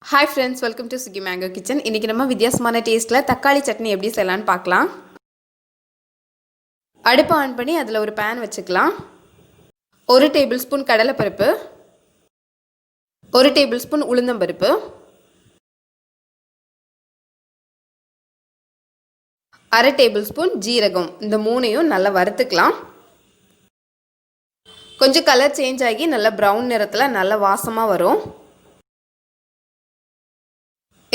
Hi friends, welcome to Sugi Mango Kitchen. இன்னைக்கு நம்ம வித்தியாசமான டேஸ்ட்ல தக்காளி சட்னி எப்படி செய்யலாம்னு பார்க்கலாம். அடுப்பு ஆன் பண்ணி அதுல ஒரு pan வச்சுக்கலாம். 1 டேபிள்ஸ்பூன் கடலைப்பருப்பு, 1 டேபிள்ஸ்பூன் உளுந்தம்பருப்பு, 1/2 டேபிள்ஸ்பூன் ஜீரகம். இந்த மூணையும் நல்லா வறுத்துக்கலாம். கொஞ்சம் கலர் சேஞ்ச் ஆகி நல்ல பிரவுன் நிறத்துல நல்ல வாசமா வரும்.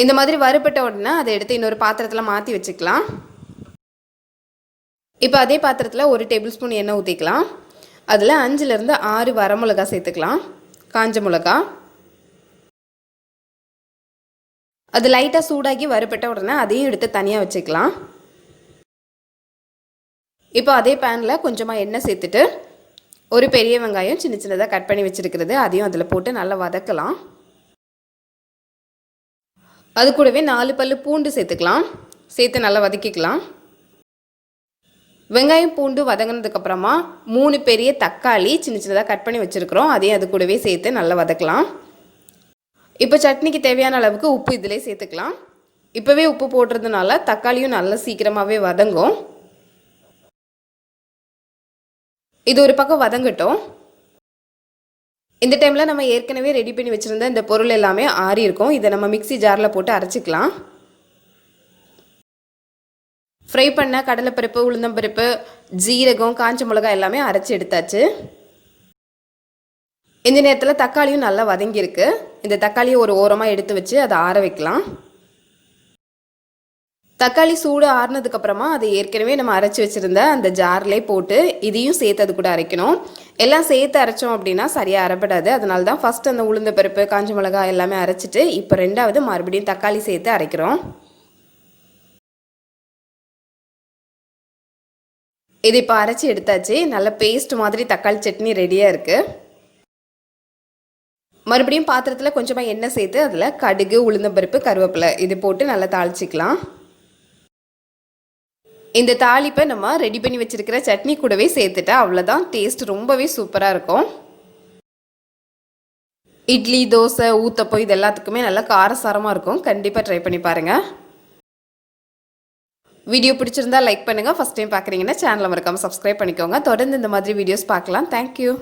இந்த மாதிரி வறுபட்ட உடனே அதை எடுத்து இன்னொரு பாத்திரத்தில் மாற்றி வச்சுக்கலாம். இப்போ அதே பாத்திரத்தில் 1 டேபிள்ஸ்பூன் எண்ணெய் ஊற்றிக்கலாம். அதில் 5லேருந்து 6 வரமிளகா சேர்த்துக்கலாம். காஞ்ச மிளகா. அது லைட்டாக சூடாகி வறுபட்ட உடனே அதையும் எடுத்து தனியாக வச்சுக்கலாம். இப்போ அதே பேனில் கொஞ்சமாக எண்ணெய் சேர்த்துட்டு ஒரு பெரிய வெங்காயம் சின்ன சின்னதாக கட் பண்ணி வச்சுருக்கிறது அதையும் அதில் போட்டு நல்லா வதக்கலாம். அது கூடவே 4 பல்லு பூண்டு சேர்த்துக்கலாம். சேர்த்து நல்லா வதக்கிக்கலாம். வெங்காயம் பூண்டு வதங்கினதுக்கப்புறமா 3 பெரிய தக்காளி சின்ன சின்னதாக கட் பண்ணி வச்சுருக்கிறோம். அதையும் அது கூடவே சேர்த்து நல்லா வதக்கலாம். இப்போ சட்னிக்கு தேவையான அளவுக்கு உப்பு இதிலே சேர்த்துக்கலாம். இப்போவே உப்பு போடுறதுனால தக்காளியும் நல்லா சீக்கிரமாகவே வதங்கும். இது ஒரு பக்கம் வதங்கட்டும். இந்த டைமில் நம்ம ஏற்கனவே ரெடி பண்ணி வச்சுருந்த இந்த பொருள் எல்லாமே ஆறி இருக்கும். இதை நம்ம மிக்ஸி ஜாரில் போட்டு அரைச்சிக்கலாம். ஃப்ரை பண்ண கடலைப்பருப்பு, உளுந்தம்பருப்பு, ஜீரகம், காஞ்ச மிளகாய் எல்லாமே அரைச்சி எடுத்தாச்சு. இந்த நேரத்தில் தக்காளியும் நல்லா வதங்கியிருக்கு. இந்த தக்காளியை ஒரு ஓரமாக எடுத்து வச்சு அதை ஆற வைக்கலாம். தக்காளி சூடு ஆறுனதுக்கப்புறமா அதை ஏற்கனவே நம்ம அரைச்சி வச்சுருந்த அந்த ஜார்லேயே போட்டு இதையும் சேர்த்து அது கூட அரைக்கணும். எல்லாம் சேர்த்து அரைச்சோம் அப்படின்னா சரியாக அரைப்படாது. அதனால தான் ஃபஸ்ட் அந்த உளுந்த பருப்பு, காஞ்ச மிளகாய் எல்லாமே அரைச்சிட்டு இப்போ ரெண்டாவது மறுபடியும் தக்காளி சேர்த்து அரைக்கிறோம். இது இப்போ அரைச்சி எடுத்தாச்சு. நல்ல பேஸ்ட் மாதிரி தக்காளி சட்னி ரெடியாக இருக்குது. மறுபடியும் பாத்திரத்தில் கொஞ்சமாக எண்ணெய் சேர்த்து அதில் கடுகு, உளுந்தம்பருப்பு, கருவேப்பிலை இது போட்டு நல்லா தாளிச்சிக்கலாம். இந்த தாளிப்பை நம்ம ரெடி பண்ணி வச்சுருக்கிற சட்னி கூடவே சேர்த்துட்டா அவ்வளோதான். டேஸ்ட் ரொம்பவே சூப்பராக இருக்கும். இட்லி, தோசை, ஊத்தப்பம் இது எல்லாத்துக்குமே நல்லா காரசாரமாக இருக்கும். கண்டிப்பாக ட்ரை பண்ணி பாருங்கள். வீடியோ பிடிச்சிருந்தா லைக் பண்ணுங்கள். ஃபஸ்ட் டைம் பார்க்குறீங்கன்னா சேனலை மறக்காமல் சப்ஸ்கிரைப் பண்ணிக்கோங்க. தொடர்ந்து இந்த மாதிரி வீடியோஸ் பார்க்கலாம். தேங்க்யூ.